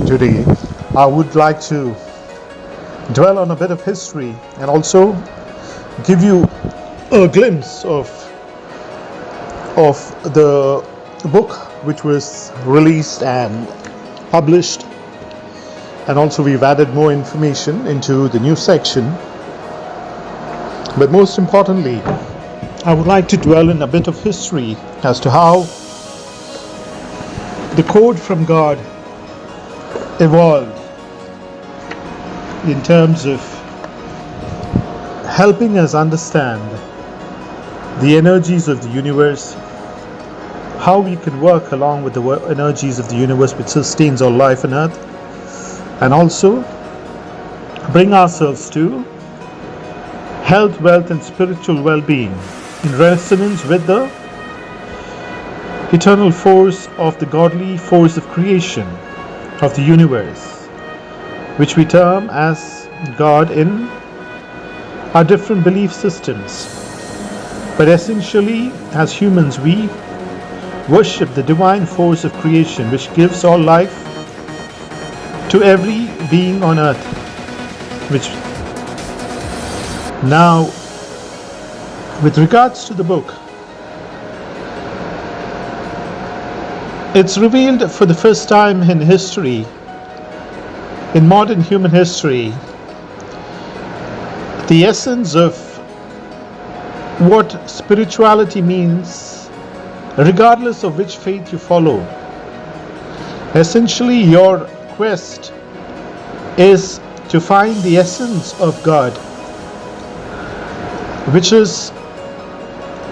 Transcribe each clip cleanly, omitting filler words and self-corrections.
Today, I would like to dwell on a bit of history and also give you a glimpse of the book which was released and published, and also we've added more information into the new section. But most importantly, I would like to dwell in a bit of history as to how the code from God evolved in terms of helping us understand the energies of the universe, how we can work along with the energies of the universe which sustains all life on earth, and also bring ourselves to health, wealth and spiritual well-being in resonance with the eternal force of the godly force of creation of the universe, which we term as God in our different belief systems. But essentially, as humans, we worship the divine force of creation which gives all life to every being on earth. Which now, with regards to the book, it's revealed for the first time in history, in modern human history, the essence of what spirituality means, regardless of which faith you follow. Essentially, your quest is to find the essence of God, which is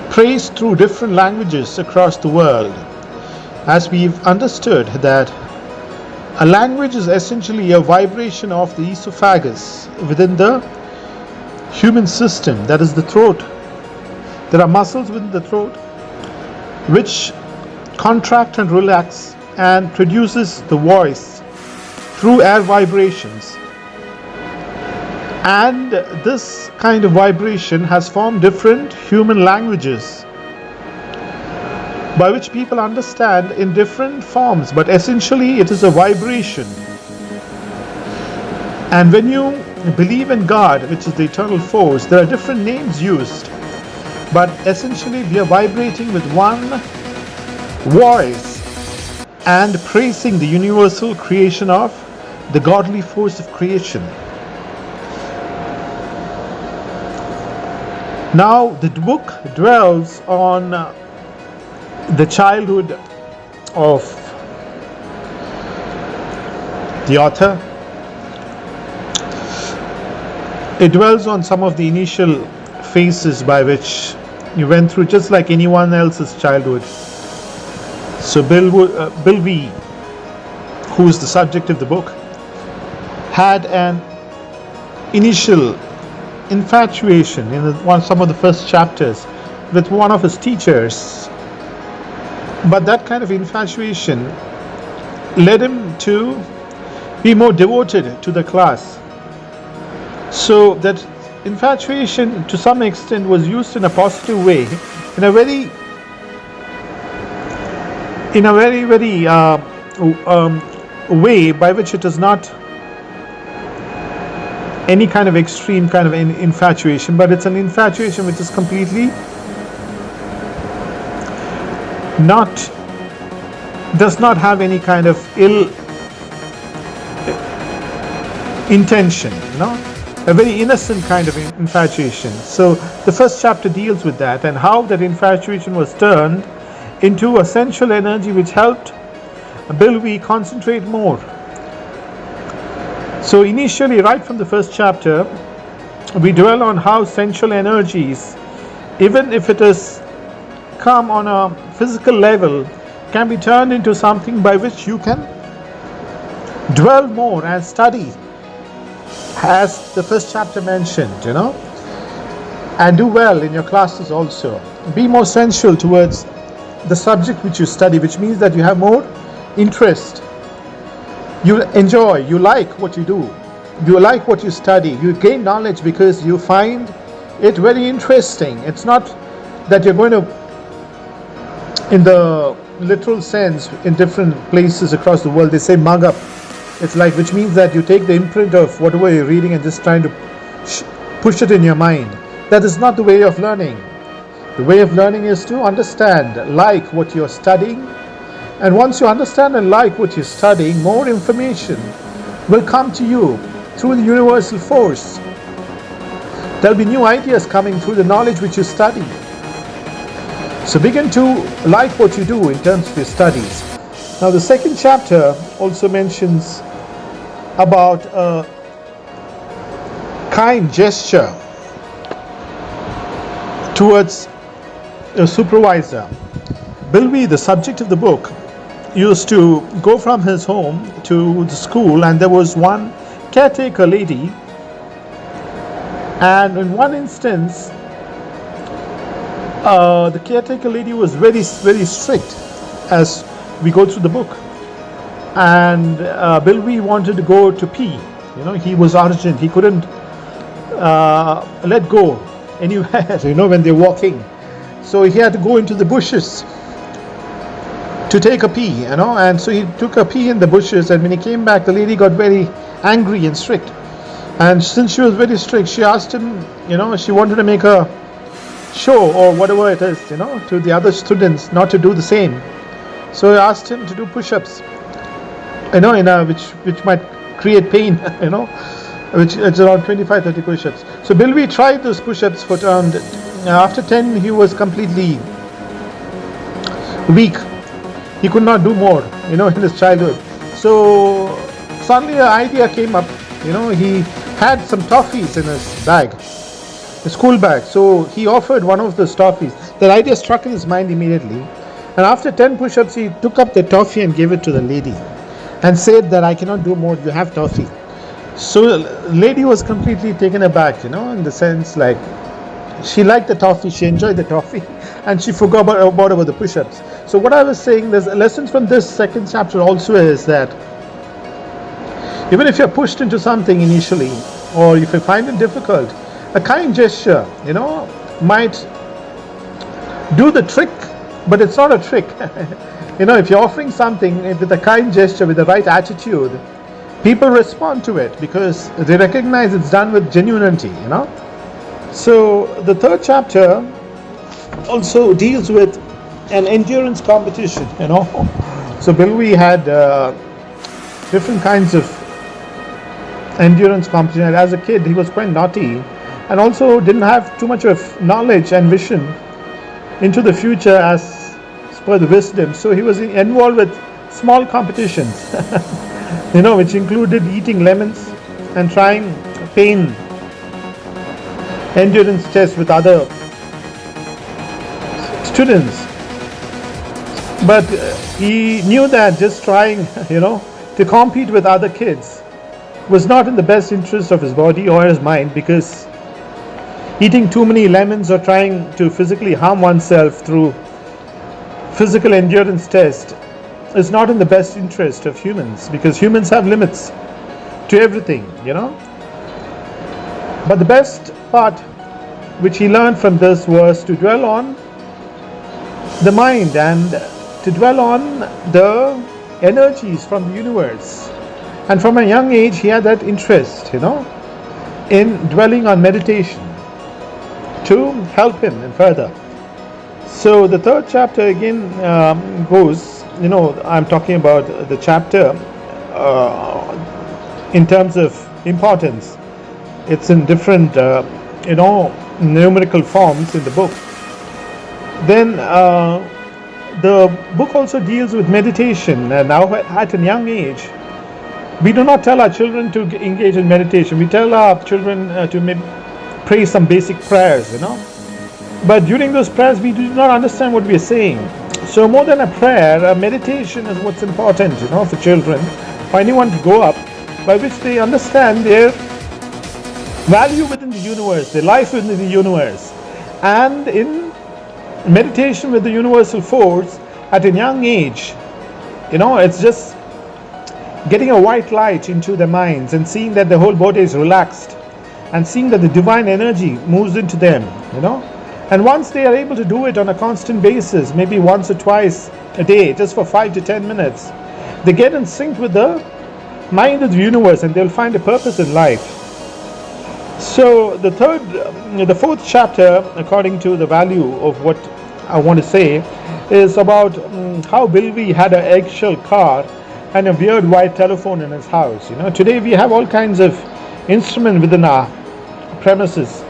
praised through different languages across the world. As we've understood that a language is essentially a vibration of the esophagus within the human system, that is the throat. There are muscles within the throat which contract and relax and produces the voice through air vibrations. And this kind of vibration has formed different human languages by which people understand in different forms, but essentially it is a vibration. And when you believe in God, which is the eternal force, there are different names used, but essentially we are vibrating with one voice and praising the universal creation of the godly force of creation. Now the book dwells on the childhood of the author. It dwells on some of the initial phases by which you went through, just like anyone else's childhood. So Bill V, who is the subject of the book, had an initial infatuation in some of the first chapters with one of his teachers. But that kind of infatuation led him to be more devoted to the class. So that infatuation to some extent was used in a positive way, in a very way by which it is not any kind of extreme kind of infatuation, but it's an infatuation which is completely does not have any kind of ill intention, a very innocent kind of infatuation. So the first chapter deals with that and how that infatuation was turned into a sensual energy which helped Bill V concentrate more. So initially, right from the first chapter, we dwell on how sensual energies, even if it is come on a physical level, can be turned into something by which you can dwell more and study, as the first chapter mentioned, and do well in your classes also. Be more sensual towards the subject which you study, which means that you have more interest. You enjoy, you like what you do, you like what you study, you gain knowledge because you find it very interesting. It's not that you're going to, in the literal sense, in different places across the world, they say mug up It's like, which means that you take the imprint of whatever you're reading and just trying to push it in your mind. That is not the way of learning. The way of learning is to understand, like what you're studying. And once you understand and like what you're studying, more information will come to you through the universal force. There'll be new ideas coming through the knowledge which you study. So begin to like what you do in terms of your studies. Now the second chapter also mentions about a kind gesture towards a supervisor. Bilby, the subject of the book, used to go from his home to the school, and there was one caretaker lady, and in one instance the caretaker lady was very, very strict as we go through the book, and Bilby wanted to go to pee. He was urgent, he couldn't let go anywhere when they're walking, so he had to go into the bushes to take a pee, and so he took a pee in the bushes, and when he came back, the lady got very angry and strict, and since she was very strict, she asked him, she wanted to make a show or whatever it is, to the other students not to do the same. So he asked him to do push-ups, which might create pain, which it's around 25-30 push-ups. So Bilby tried those push-ups for around, after 10 he was completely weak. He could not do more, in his childhood. So suddenly an idea came up. He had some toffees in his bag, his school bag. So he offered one of those toffees. That idea struck in his mind immediately. And after 10 push-ups, he took up the toffee and gave it to the lady and said that I cannot do more, you have toffee. So the lady was completely taken aback, in the sense like she liked the toffee, she enjoyed the toffee, and she forgot about the push-ups. So what I was saying, there's lessons from this second chapter also is that even if you're pushed into something initially, or if you find it difficult, a kind gesture, might do the trick, but it's not a trick. If you're offering something with a kind gesture, with the right attitude, people respond to it because they recognize it's done with genuinity, So the third chapter also deals with an endurance competition, So Bilby had different kinds of endurance competition. As a kid, he was quite naughty and also didn't have too much of knowledge and vision into the future as per the wisdom. So he was involved with small competitions, which included eating lemons and trying pain endurance tests with other students. But he knew that just trying, to compete with other kids was not in the best interest of his body or his mind, because eating too many lemons or trying to physically harm oneself through physical endurance test is not in the best interest of humans, because humans have limits to everything, But the best part which he learned from this was to dwell on the mind and to dwell on the energies from the universe. And from a young age he had that interest, in dwelling on meditation to help him in further. So the third chapter again goes, I'm talking about the chapter in terms of importance. It's in different, numerical forms in the book. Then the book also deals with meditation. Now at a young age, we do not tell our children to engage in meditation. We tell our children to pray some basic prayers, But during those prayers, we do not understand what we are saying. So more than a prayer, a meditation is what's important, for children, for anyone to grow up, by which they understand their value within the universe, their life within the universe. And in meditation with the universal force at a young age, it's just getting a white light into their minds and seeing that the whole body is relaxed and seeing that the divine energy moves into them, And once they are able to do it on a constant basis, maybe once or twice a day, just for 5 to 10 minutes, they get in sync with the mind of the universe, and they'll find a purpose in life. So the fourth chapter, according to the value of what I want to say, is about how Bilby had an eggshell car and a weird white telephone in his house. Today we have all kinds of instruments within our premises.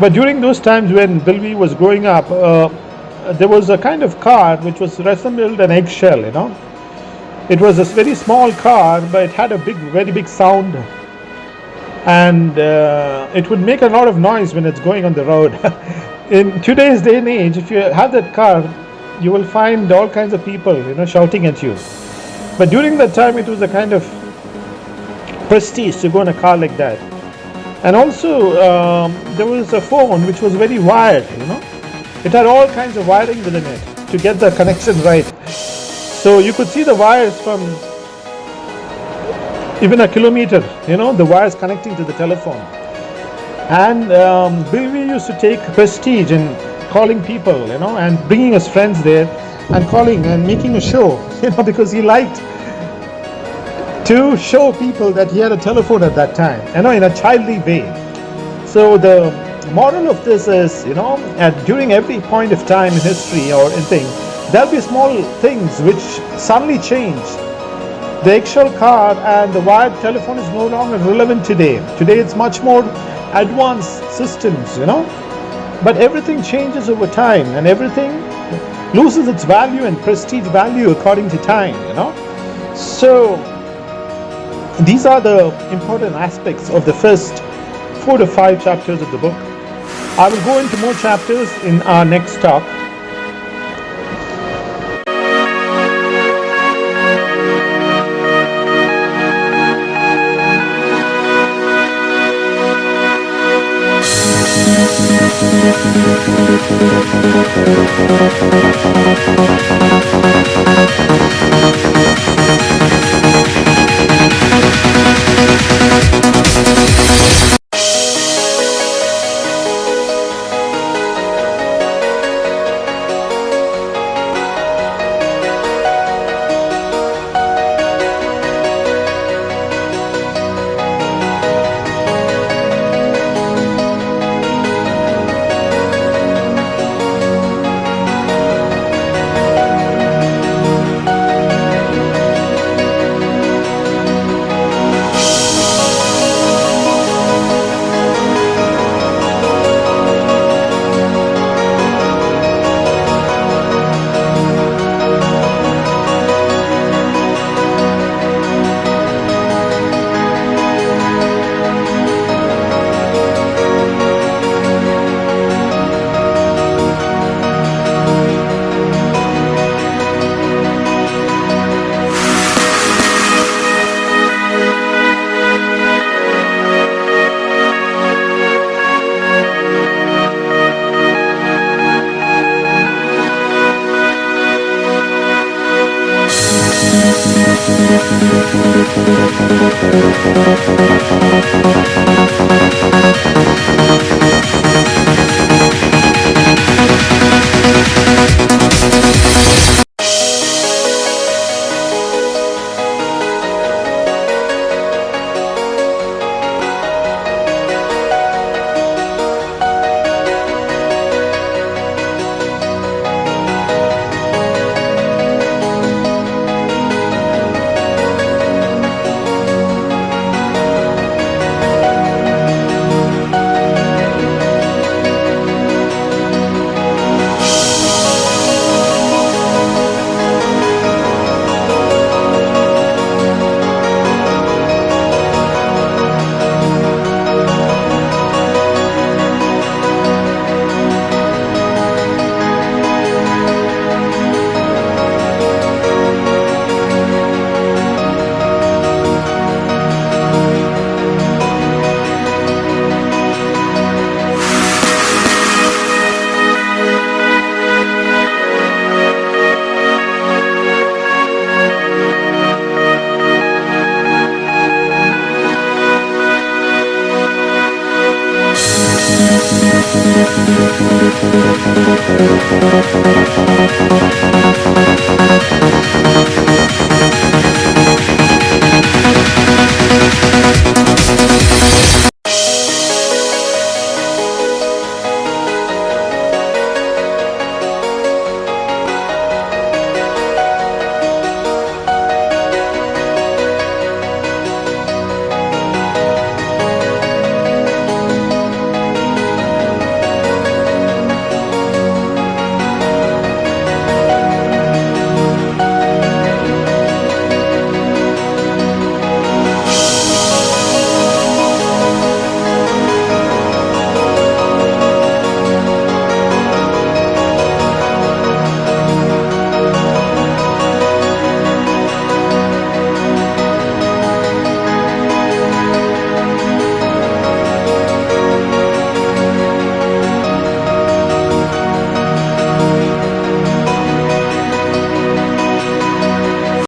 But during those times when Bilby was growing up, there was a kind of car which was resembled an eggshell. It was a very small car, but it had a very big sound, and it would make a lot of noise when it's going on the road. In today's day and age, if you have that car, you will find all kinds of people, shouting at you. But during that time, it was a kind of prestige to go in a car like that. And also, there was a phone which was very wired. It had all kinds of wiring within it to get the connection right. So you could see the wires from even a kilometer, the wires connecting to the telephone. And Bilby used to take prestige in calling people, and bringing his friends there and calling and making a show, because he liked to show people that he had a telephone at that time, in a childly way. So the moral of this is, during every point of time in history or anything, there'll be small things which suddenly change. The eggshell car and the wired telephone is no longer relevant today. Today it's much more advanced systems, But everything changes over time, and everything loses its value and prestige value according to time, So these are the important aspects of the first 4 to 5 chapters of the book. I will go into more chapters in our next talk.